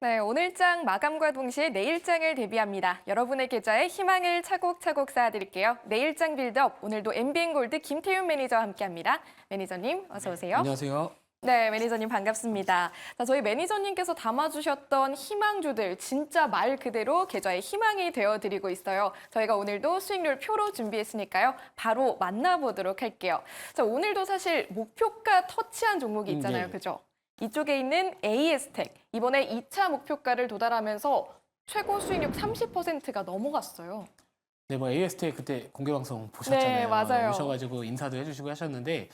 네, 오늘장 마감과 동시에 내일장을 대비합니다. 여러분의 계좌에 희망을 차곡차곡 쌓아드릴게요. 내일장 빌드업, 오늘도 MBN골드 김태윤 매니저와 함께합니다. 매니저님, 어서 오세요. 안녕하세요. 네, 매니저님 반갑습니다. 자, 저희 매니저님께서 담아주셨던 희망주들 진짜 말 그대로 계좌의 희망이 되어드리고 있어요. 저희가 오늘도 수익률 표로 준비했으니까요. 바로 만나보도록 할게요. 자, 오늘도 사실 목표가 터치한 종목이 있잖아요. 네. 그죠? 이쪽에 있는 AS텍. 이번에 2차 목표가를 도달하면서 최고 수익률 30%가 넘어갔어요. 네, 뭐 AST 그때 공개 방송 보셨잖아요. 네, 맞아요. 오셔가지고 인사도 해주시고 하셨는데,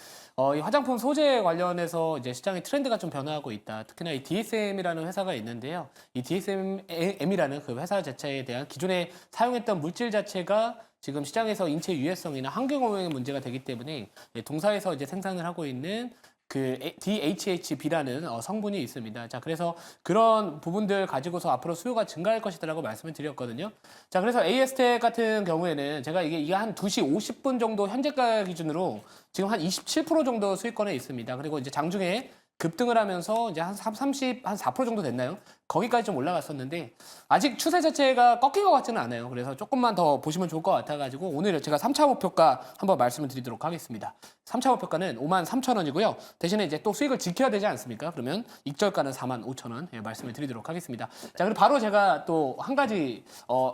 이 화장품 소재 관련해서 이제 시장의 트렌드가 좀 변화하고 있다. 특히나 이 DSM이라는 회사가 있는데요. 이 DSM이라는 그 회사 자체에 대한 기존에 사용했던 물질 자체가 지금 시장에서 인체 유해성이나 환경오염의 문제가 되기 때문에 동사에서 이제 생산을 하고 있는 그 DHHB라는 성분이 있습니다. 자, 그래서 그런 부분들 가지고서 앞으로 수요가 증가할 것이다라고 말씀을 드렸거든요. 자, 그래서 AS텍 같은 경우에는 제가 이게 한 2시 50분 정도 현재가 기준으로 지금 한 27% 정도 수익권에 있습니다. 그리고 이제 장중에 급등을 하면서 이제 한 4% 정도 됐나요? 거기까지 좀 올라갔었는데 아직 추세 자체가 꺾인 것 같지는 않아요. 그래서 조금만 더 보시면 좋을 것 같아가지고 오늘 제가 3차 목표가 한번 말씀을 드리도록 하겠습니다. 3차 목표가는 53,000원이고요. 대신에 이제 또 수익을 지켜야 되지 않습니까? 그러면 익절가는 45,000원 말씀을 드리도록 하겠습니다. 자, 그리고 바로 제가 또 한 가지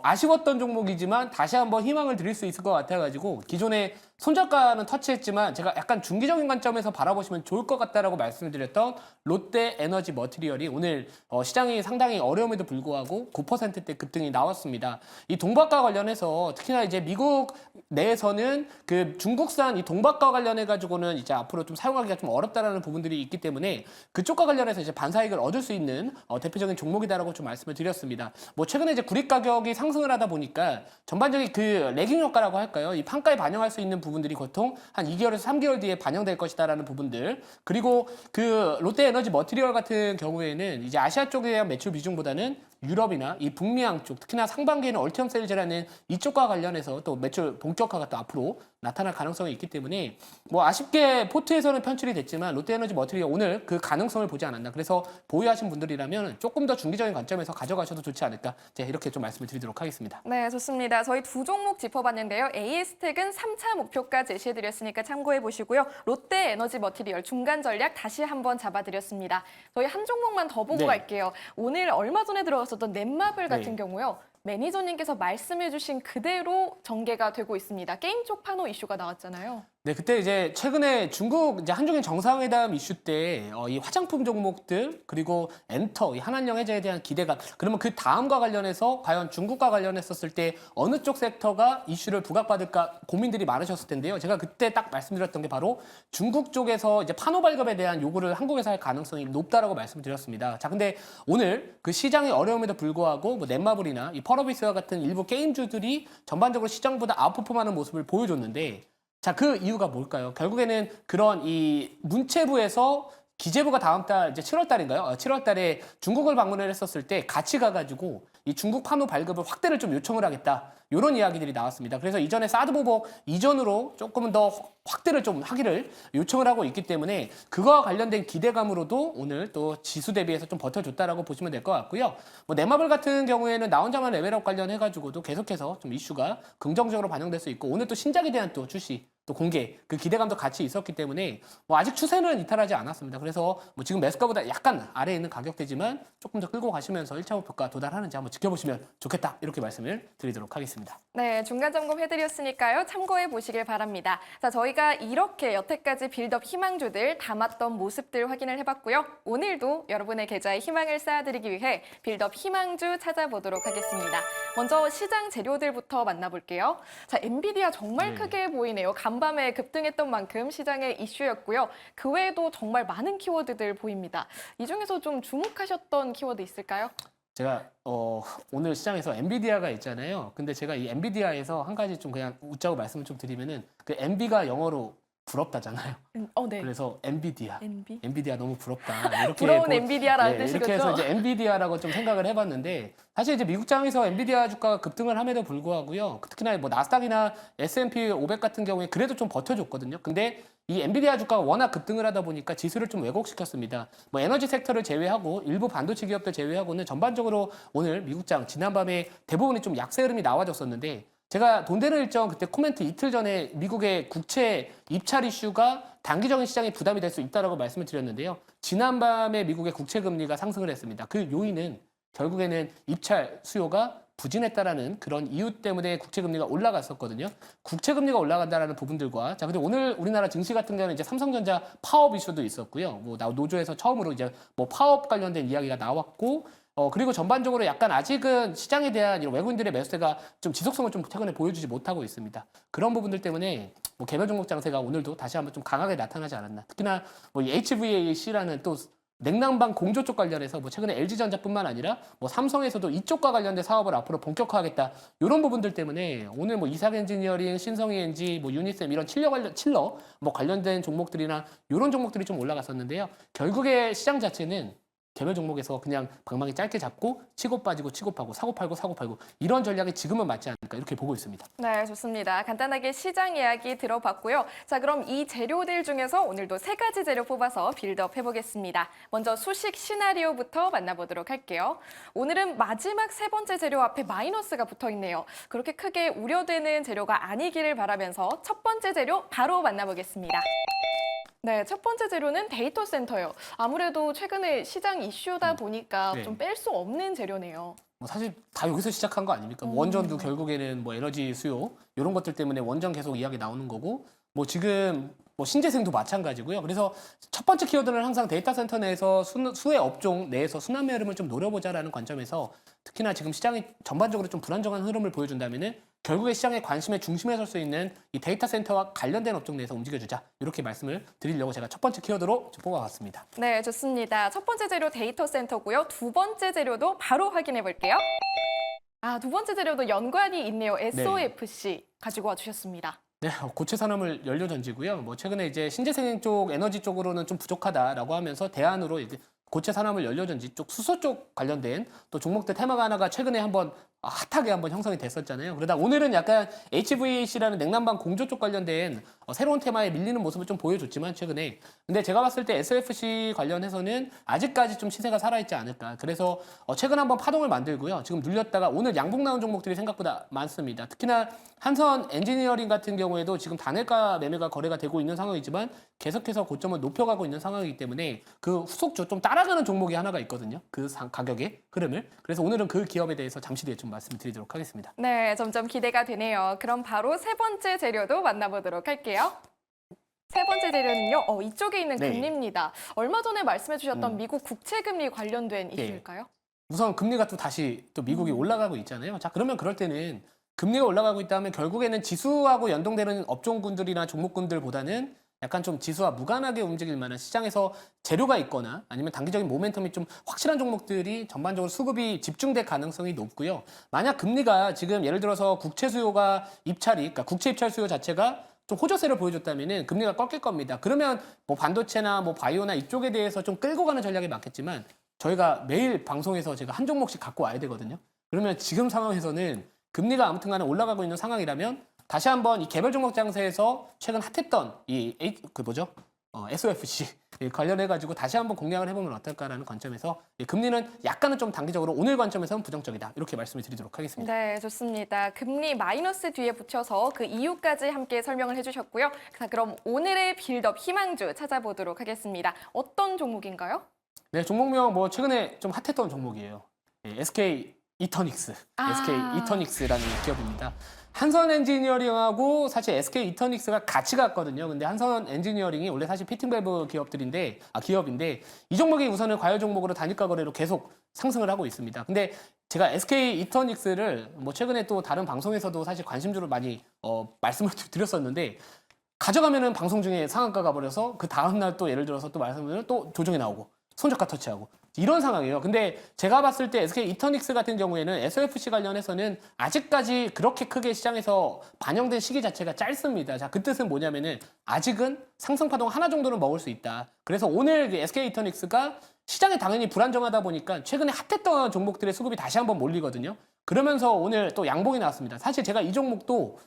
아쉬웠던 종목이지만 다시 한번 희망을 드릴 수 있을 것 같아가지고 기존에 손절가는 터치했지만 제가 약간 중기적인 관점에서 바라보시면 좋을 것 같다라고 말씀을 드렸던 롯데 에너지 머티리얼이 오늘 시장이 상당히 어려움에도 불구하고 9%대 급등이 나왔습니다. 이 동박과 관련해서 특히나 이제 미국 내에서는 그 중국산 이 동박과 관련해 가지고는 이제 앞으로 좀 사용하기가 좀 어렵다라는 부분들이 있기 때문에 그쪽과 관련해서 이제 반사익을 얻을 수 있는 대표적인 종목이다라고 좀 말씀을 드렸습니다. 뭐 최근에 이제 구리 가격이 상승을 하다 보니까 전반적인 그 레깅 효과라고 할까요? 이 판가에 반영할 수 있는 부분들이 보통 한 2개월에서 3개월 뒤에 반영될 것이다라는 부분들. 그리고 그 롯데 에너지 머티리얼 같은 경우에는 이제 아시아 쪽에 대한 매출 비중보다는 유럽이나 이 북미양 쪽, 특히나 상반기에는 얼티엄 세일즈라는 이쪽과 관련해서 또 매출 본격화가 또 앞으로 나타날 가능성이 있기 때문에 뭐 아쉽게 포트에서는 편출이 됐지만 롯데에너지 머티리얼 오늘 그 가능성을 보지 않았나. 그래서 보유하신 분들이라면 조금 더 중기적인 관점에서 가져가셔도 좋지 않을까. 이렇게 좀 말씀을 드리도록 하겠습니다. 네, 좋습니다. 저희 두 종목 짚어봤는데요. AS텍은 3차 목표가 제시해드렸으니까 참고해보시고요. 롯데 에너지 머티리얼 중간 전략 다시 한번 잡아드렸습니다. 저희 한 종목만 더 보고 네. 갈게요. 오늘 얼마 전에 들어갔었던 넷마블 같은 네. 경우요. 매니저님께서 말씀해주신 그대로 전개가 되고 있습니다. 게임 쪽 판호 이슈가 나왔잖아요. 네, 그때 이제 최근에 중국 이제 한중일 정상회담 이슈 때 이 화장품 종목들 그리고 엔터, 이 한한령 해제에 대한 기대감. 그러면 그 다음과 관련해서 과연 중국과 관련했었을 때 어느 쪽 섹터가 이슈를 부각받을까 고민들이 많으셨을 텐데요. 제가 그때 딱 말씀드렸던 게 바로 중국 쪽에서 이제 판호 발급에 대한 요구를 한국에서 할 가능성이 높다라고 말씀드렸습니다. 자, 근데 오늘 그 시장의 어려움에도 불구하고 뭐 넷마블이나 이 펄어비스와 같은 일부 게임주들이 전반적으로 시장보다 아웃퍼폼하는 모습을 보여줬는데. 자, 그 이유가 뭘까요? 결국에는 그런 이 문체부에서 기재부가 다음 달 이제 7월 달인가요? 7월 달에 중국을 방문을 했었을 때 같이 가가지고 이 중국 판호 발급을 확대를 좀 요청을 하겠다. 이런 이야기들이 나왔습니다. 그래서 이전에 사드 보복 이전으로 조금은 더 확대를 좀 하기를 요청을 하고 있기 때문에 그거와 관련된 기대감으로도 오늘 또 지수 대비해서 좀 버텨줬다라고 보시면 될 것 같고요. 뭐 넷마블 같은 경우에는 나 혼자만 레벨업 관련해가지고도 계속해서 좀 이슈가 긍정적으로 반영될 수 있고 오늘 또 신작에 대한 또 출시 또 공개 그 기대감도 같이 있었기 때문에 뭐 아직 추세는 이탈하지 않았습니다. 그래서 뭐 지금 매수가보다 약간 아래에 있는 가격대지만 조금 더 끌고 가시면서 1차 목표가 도달하는지 한번 지켜보시면 좋겠다 이렇게 말씀을 드리도록 하겠습니다. 네, 중간 점검 해드렸으니까요. 참고해 보시길 바랍니다. 자, 저희가 이렇게 여태까지 빌드업 희망주들 담았던 모습들 확인을 해봤고요. 오늘도 여러분의 계좌에 희망을 쌓아드리기 위해 빌드업 희망주 찾아보도록 하겠습니다. 먼저 시장 재료들부터 만나볼게요. 자, 엔비디아 정말 크게 보이네요. 간밤에 급등했던 만큼 시장의 이슈였고요. 그 외에도 정말 많은 키워드들 보입니다. 이 중에서 좀 주목하셨던 키워드 있을까요? 제가 오늘 시장에서 엔비디아가 있잖아요. 근데 제가 이 엔비디아에서 한 가지 좀 그냥 웃자고 말씀을 좀 드리면은 그 엔비가 영어로 부럽다잖아요. 네. 그래서 엔비디아. 엔비? 엔비디아 너무 부럽다. 이렇게 부러운 엔비디아라는 뜻이겠죠? 이렇게 해서 이제 엔비디아라고 좀 생각을 해봤는데 사실 이제 미국장에서 엔비디아 주가가 급등을 함에도 불구하고요. 특히나 뭐 나스닥이나 S&P 500 같은 경우에 그래도 좀 버텨줬거든요. 근데 이 엔비디아 주가가 워낙 급등을 하다 보니까 지수를 좀 왜곡시켰습니다. 뭐 에너지 섹터를 제외하고 일부 반도체 기업들 제외하고는 전반적으로 오늘 미국장 지난밤에 대부분이 좀 약세 흐름이 나와줬었는데 제가 돈 되는 일정 그때 코멘트 이틀 전에 미국의 국채 입찰 이슈가 단기적인 시장에 부담이 될 수 있다라고 말씀을 드렸는데요. 지난밤에 미국의 국채 금리가 상승을 했습니다. 그 요인은 결국에는 입찰 수요가 부진했다라는 그런 이유 때문에 국채 금리가 올라갔었거든요. 국채 금리가 올라간다라는 부분들과 자 근데 오늘 우리나라 증시 같은 경우는 이제 삼성전자 파업 이슈도 있었고요. 뭐 노조에서 처음으로 이제 뭐 파업 관련된 이야기가 나왔고 그리고 전반적으로 약간 아직은 시장에 대한 이런 외국인들의 매수세가 좀 지속성을 좀 최근에 보여주지 못하고 있습니다. 그런 부분들 때문에 뭐 개별 종목 장세가 오늘도 다시 한번 좀 강하게 나타나지 않았나. 특히나 뭐 이 HVAC라는 또 냉난방 공조 쪽 관련해서 뭐 최근에 LG전자뿐만 아니라 뭐 삼성에서도 이쪽과 관련된 사업을 앞으로 본격화하겠다. 이런 부분들 때문에 오늘 뭐 이삭 엔지니어링, 신성희 엔지, 뭐 유니셈 이런 칠러 뭐 관련된 종목들이나 이런 종목들이 좀 올라갔었는데요. 결국에 시장 자체는 개별 종목에서 그냥 방망이 짧게 잡고 치고 빠지고 치고 파고 사고 팔고 이런 전략이 지금은 맞지 않을까 이렇게 보고 있습니다. 네, 좋습니다. 간단하게 시장 이야기 들어봤고요. 자, 그럼 이 재료들 중에서 오늘도 세 가지 재료 뽑아서 빌드업 해보겠습니다. 먼저 수식 시나리오부터 만나보도록 할게요. 오늘은 마지막 세 번째 재료 앞에 마이너스가 붙어 있네요. 그렇게 크게 우려되는 재료가 아니기를 바라면서 첫 번째 재료 바로 만나보겠습니다. 네, 첫 번째 재료는 데이터 센터예요. 아무래도 최근에 시장 이슈다 보니까 네. 좀 뺄 수 없는 재료네요. 뭐 사실 다 여기서 시작한 거 아닙니까? 뭐 원전도 결국에는 뭐 에너지 수요 이런 것들 때문에 원전 계속 이야기 나오는 거고 뭐 지금 뭐 신재생도 마찬가지고요. 그래서 첫 번째 키워드는 항상 데이터 센터 내에서 수혜 업종 내에서 순환매 흐름을 좀 노려보자라는 관점에서 특히나 지금 시장이 전반적으로 좀 불안정한 흐름을 보여준다면은 결국에 시장의 관심의 중심에 설 수 있는 이 데이터 센터와 관련된 업종 내에서 움직여주자 이렇게 말씀을 드리려고 제가 첫 번째 키워드로 좀 뽑아봤습니다. 네, 좋습니다. 첫 번째 재료 데이터 센터고요. 두 번째 재료도 바로 확인해 볼게요. 두 번째 재료도 연관이 있네요. SOFC 가지고 와 주셨습니다. 네, 고체 산업을 연료 전지고요. 뭐 최근에 이제 신재생 쪽 에너지 쪽으로는 좀 부족하다라고 하면서 대안으로 이제 고체 산업을 연료 전지 쪽 수소 쪽 관련된 또 종목들 테마가 하나가 최근에 한번 핫하게 한번 형성이 됐었잖아요. 그러다 오늘은 약간 HVAC라는 냉난방 공조 쪽 관련된 새로운 테마에 밀리는 모습을 좀 보여줬지만 최근에 근데 제가 봤을 때 SOFC 관련해서는 아직까지 좀 시세가 살아있지 않을까. 그래서 최근 한번 파동을 만들고요. 지금 눌렸다가 오늘 양봉 나온 종목들이 생각보다 많습니다. 특히나 한선 엔지니어링 같은 경우에도 지금 단일가 매매가 거래가 되고 있는 상황이지만 계속해서 고점을 높여가고 있는 상황이기 때문에 그 후속주 좀 따라가는 종목이 하나가 있거든요. 그 가격의 흐름을. 그래서 오늘은 그 기업에 대해서 잠시 뒤에 좀 말씀을 드리도록 하겠습니다. 네, 점점 기대가 되네요. 그럼 바로 세 번째 재료도 만나보도록 할게요. 세 번째 재료는요. 이쪽에 있는 네. 금리입니다. 얼마 전에 말씀해 주셨던 미국 국채 금리 관련된 이슈일까요? 우선 금리가 또 다시 또 미국이 올라가고 있잖아요. 자, 그러면 그럴 때는 금리가 올라가고 있다면 결국에는 지수하고 연동되는 업종군들이나 종목군들보다는 약간 좀 지수와 무관하게 움직일 만한 시장에서 재료가 있거나 아니면 단기적인 모멘텀이 좀 확실한 종목들이 전반적으로 수급이 집중될 가능성이 높고요. 만약 금리가 지금 예를 들어서 국채 수요가 그러니까 국채 입찰 수요 자체가 좀 호조세를 보여줬다면은 금리가 꺾일 겁니다. 그러면 뭐 반도체나 뭐 바이오나 이쪽에 대해서 좀 끌고 가는 전략이 맞겠지만 저희가 매일 방송에서 제가 한 종목씩 갖고 와야 되거든요. 그러면 지금 상황에서는 금리가 아무튼 간에 올라가고 있는 상황이라면 다시 한번 이 개별 종목 장세에서 최근 핫했던 SOFC 관련해가지고 다시 한번 공략을 해보면 어떨까라는 관점에서 금리는 약간은 좀 단기적으로 오늘 관점에서는 부정적이다. 이렇게 말씀을 드리도록 하겠습니다. 네, 좋습니다. 금리 마이너스 뒤에 붙여서 그 이유까지 함께 설명을 해주셨고요. 자, 그럼 오늘의 빌드업 희망주 찾아보도록 하겠습니다. 어떤 종목인가요? 네, 종목명 뭐 최근에 좀 핫했던 종목이에요. SK 이터닉스, SK 이터닉스라는 기업입니다. 한선 엔지니어링하고 사실 SK 이터닉스가 같이 갔거든요. 근데 한선 엔지니어링이 원래 사실 피팅밸브 기업인데 이 종목이 우선은 과열 종목으로 단일가 거래로 계속 상승을 하고 있습니다. 근데 제가 SK 이터닉스를 뭐 최근에 또 다른 방송에서도 사실 관심주를 많이 말씀을 드렸었는데 가져가면은 방송 중에 상한가가 버려서 그 다음 날 또 예를 들어서 또 말씀을 또 조정이 나오고 손저가 터치하고 이런 상황이에요. 근데 제가 봤을 때 SK 이터닉스 같은 경우에는 SOFC 관련해서는 아직까지 그렇게 크게 시장에서 반영된 시기 자체가 짧습니다. 자, 그 뜻은 뭐냐면은 아직은 상승 파동 하나 정도는 먹을 수 있다. 그래서 오늘 SK 이터닉스가 시장이 당연히 불안정하다 보니까 최근에 핫했던 종목들의 수급이 다시 한번 몰리거든요. 그러면서 오늘 또 양봉이 나왔습니다. 사실 제가 이 종목도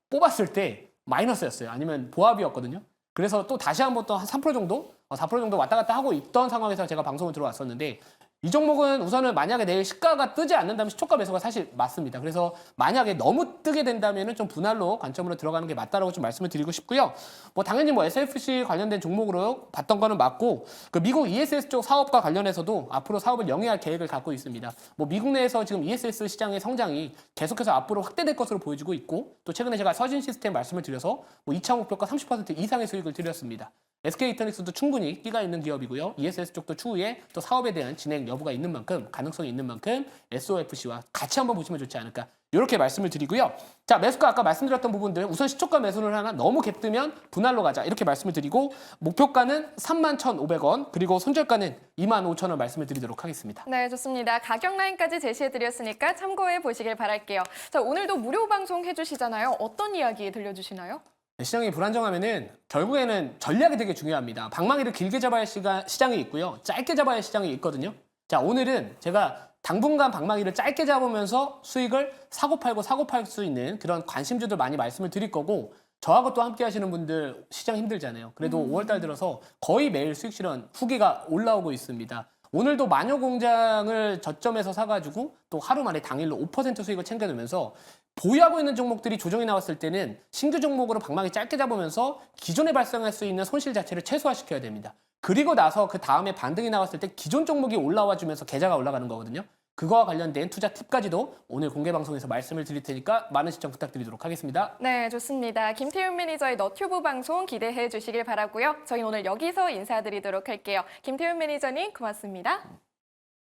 뽑았을 때 마이너스였어요. 아니면 보합이었거든요. 그래서 또 다시 한번 또 한 3% 정도? 4% 정도 왔다 갔다 하고 있던 상황에서 제가 방송을 들어왔었는데 이 종목은 우선은 만약에 내일 시가가 뜨지 않는다면 시초가 매수가 사실 맞습니다. 그래서 만약에 너무 뜨게 된다면 좀 분할로 관점으로 들어가는 게 맞다라고 좀 말씀을 드리고 싶고요. 뭐 당연히 뭐 SFC 관련된 종목으로 봤던 거는 맞고 그 미국 ESS 쪽 사업과 관련해서도 앞으로 사업을 영위할 계획을 갖고 있습니다. 뭐 미국 내에서 지금 ESS 시장의 성장이 계속해서 앞으로 확대될 것으로 보여지고 있고 또 최근에 제가 서진 시스템 말씀을 드려서 뭐 2차 목표가 30% 이상의 수익을 드렸습니다. SK 이터닉스도 충분히 끼가 있는 기업이고요. ESS 쪽도 추후에 또 사업에 대한 진행 여부가 있는 만큼 가능성이 있는 만큼 SOFC와 같이 한번 보시면 좋지 않을까 이렇게 말씀을 드리고요. 자, 매수가 아까 말씀드렸던 부분들 우선 시초가 매수를 하나 너무 갭뜨면 분할로 가자 이렇게 말씀을 드리고 목표가는 31,500원 그리고 손절가는 25,000원 말씀을 드리도록 하겠습니다. 네, 좋습니다. 가격 라인까지 제시해드렸으니까 참고해 보시길 바랄게요. 자, 오늘도 무료 방송 해주시잖아요. 어떤 이야기 들려주시나요? 시장이 불안정하면은 결국에는 전략이 되게 중요합니다. 방망이를 길게 잡아야 할 시장이 있고요. 짧게 잡아야 할 시장이 있거든요. 자, 오늘은 제가 당분간 방망이를 짧게 잡으면서 수익을 사고 팔 수 있는 그런 관심주들 많이 말씀을 드릴 거고 저하고 또 함께 하시는 분들 시장 힘들잖아요. 그래도 5월달 들어서 거의 매일 수익 실현 후기가 올라오고 있습니다. 오늘도 마녀공장을 저점에서 사가지고 또 하루 만에 당일로 5% 수익을 챙겨내면서 보유하고 있는 종목들이 조정이 나왔을 때는 신규 종목으로 방망이 짧게 잡으면서 기존에 발생할 수 있는 손실 자체를 최소화시켜야 됩니다. 그리고 나서 그 다음에 반등이 나왔을 때 기존 종목이 올라와 주면서 계좌가 올라가는 거거든요. 그거와 관련된 투자 팁까지도 오늘 공개 방송에서 말씀을 드릴 테니까 많은 시청 부탁드리도록 하겠습니다. 네, 좋습니다. 김태윤 매니저의 너튜브 방송 기대해 주시길 바라고요. 저희는 오늘 여기서 인사드리도록 할게요. 김태윤 매니저님 고맙습니다.